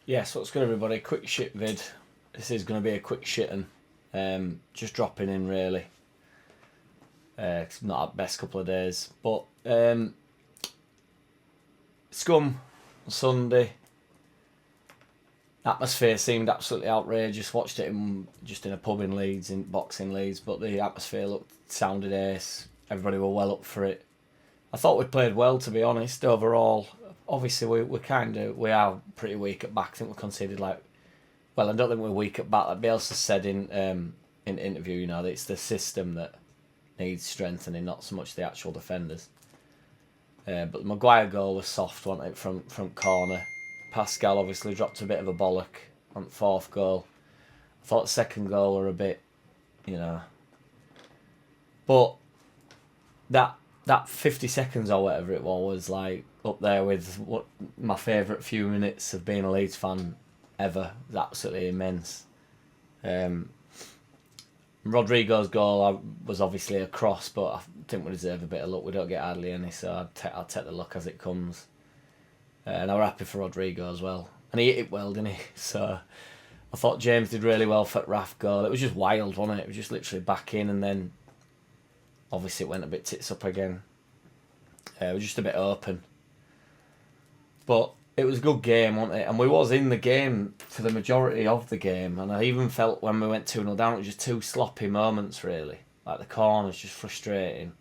Yes, what's good, everybody? Quick shit vid. This is going to be a quick shitting. Just dropping in, really. It's not our best couple of days. But Scum on Sunday. Atmosphere seemed absolutely outrageous. Watched it just in a pub in Leeds, in boxing Leeds. But the atmosphere sounded ace. Everybody were well up for it. I thought we played well, to be honest, overall. Obviously, we are pretty weak at back. I think we conceded I don't think we're weak at back. Like Bielsa said in interview, that it's the system that needs strengthening, not so much the actual defenders. But the Maguire goal was soft, wasn't it, from corner. Pascal obviously dropped a bit of a bollock on the fourth goal. I thought the second goal were a bit, but that 50 seconds or whatever it was up there with what my favourite few minutes of being a Leeds fan ever. It was absolutely immense. Rodrigo's goal was obviously a cross, but I think we deserve a bit of luck. We don't get hardly any, so I'll take the luck as it comes. And I was happy for Rodrigo as well. And he hit it well, didn't he? So I thought James did really well for Raf goal. It was just wild, wasn't it? It was just literally back in, and then obviously it went a bit tits up again. It was just a bit open. But it was a good game, wasn't it? And we was in the game for the majority of the game. And I even felt when we went 2-0 down, it was just two sloppy moments, really. Like the corners, just frustrating.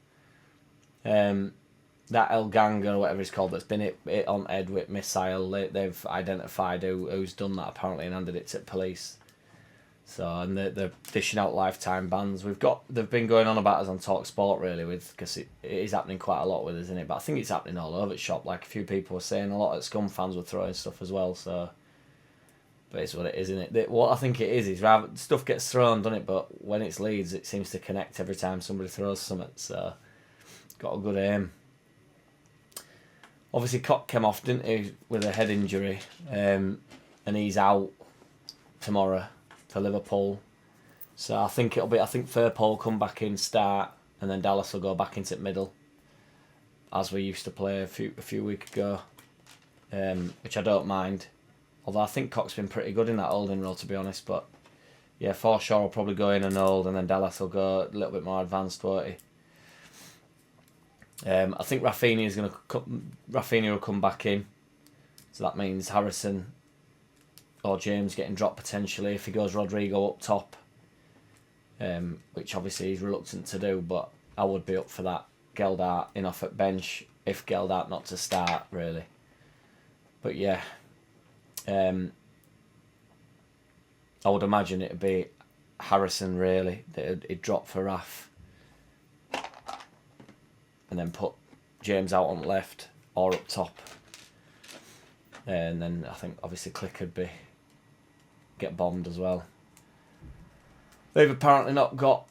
That El Ganga, or whatever it's called, that's been hit on head with missile, they've identified who's done that, apparently, and handed it to police. So, and they're dishing out lifetime bans. They've been going on about us on Talk Sport, really, because it is happening quite a lot with us, isn't it? But I think it's happening all over the shop. Like a few people were saying, a lot of Scum fans were throwing stuff as well. So, but it's what it is, isn't it? What I think it is rather stuff gets thrown, doesn't it? But when it's Leeds, it seems to connect every time somebody throws something. So, got a good aim. Obviously, Koch came off, didn't he, with a head injury, and he's out tomorrow for Liverpool. So I think Firpo will come back in, start, and then Dallas will go back into the middle, as we used to play a few weeks ago, which I don't mind. Although I think Koch's been pretty good in that holding role, to be honest. But yeah, Forshaw will probably go in and hold, and then Dallas will go a little bit more advanced, won't he? I think Rafinha will come back in, so that means Harrison or James getting dropped potentially if he goes Rodrigo up top, which obviously he's reluctant to do, but I would be up for that. Geldart in off at bench, if Geldart not to start, really. But yeah, I would imagine it'd be Harrison, really, that he'd drop for Raf, and then put James out on left or up top. And then I think obviously Click would get bombed as well. They've apparently not got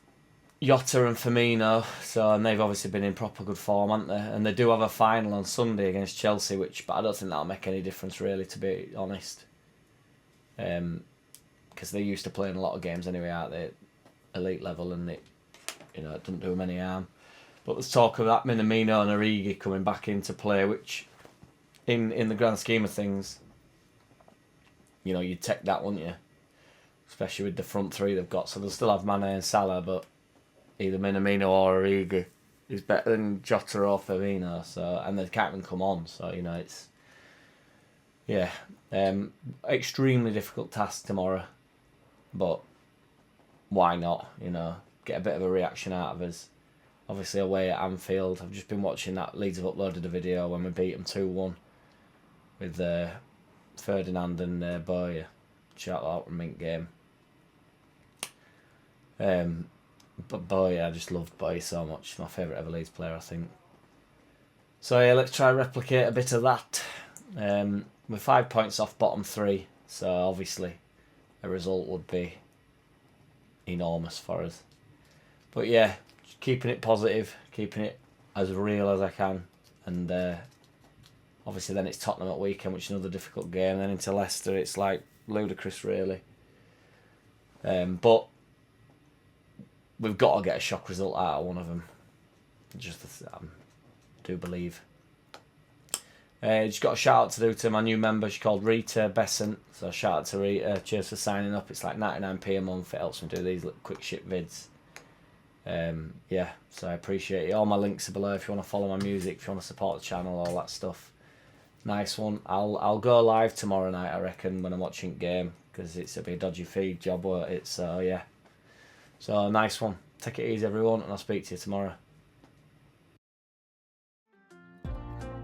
Jota and Firmino, and they've obviously been in proper good form, haven't they? And they do have a final on Sunday against Chelsea, but I don't think that'll make any difference, really, to be honest. Because they're used to playing a lot of games anyway, aren't they, at elite level, and it doesn't do them any harm. But there's talk of that Minamino and Origi coming back into play, which, in the grand scheme of things, you'd take that, wouldn't you? Especially with the front three they've got. So they'll still have Mane and Salah, but either Minamino or Origi is better than Jota or Firmino. So, and they can't even come on. So, it's... Yeah. Extremely difficult task tomorrow. But why not, Get a bit of a reaction out of us. Obviously away at Anfield. I've just been watching that. Leeds have uploaded a video when we beat them 2-1 with Ferdinand and Boyer. Shout out to Mink game. But Boyer, I just loved Boyer so much. My favourite ever Leeds player, I think. So yeah, let's try and replicate a bit of that. We're 5 points off bottom three, so obviously a result would be enormous for us. But yeah, keeping it positive, keeping it as real as I can, and obviously then it's Tottenham at weekend, which is another difficult game. Then into Leicester, it's ludicrous, really. But we've got to get a shock result out of one of them. I do believe. Just got a shout out to do to my new member. She's called Rita Besant. So shout out to Rita. Cheers for signing up. It's like 99p a month. It helps me do these little quick shit vids. Yeah, so I appreciate it. All my links are below if you want to follow my music, if you want to support the channel, all that stuff. Nice one. I'll go live tomorrow night, I reckon, when I'm watching game, because it's a bit dodgy feed job where it's yeah. So nice one. Take it easy, everyone, and I'll speak to you tomorrow.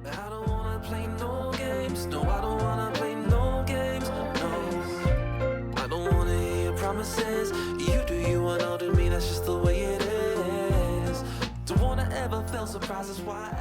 I don't wanna play no games. No, I don't wanna play no games. No, I don't wanna hear your promises. You do you and I'll do me. That's just the way it is. Don't wanna ever feel surprised. That's why.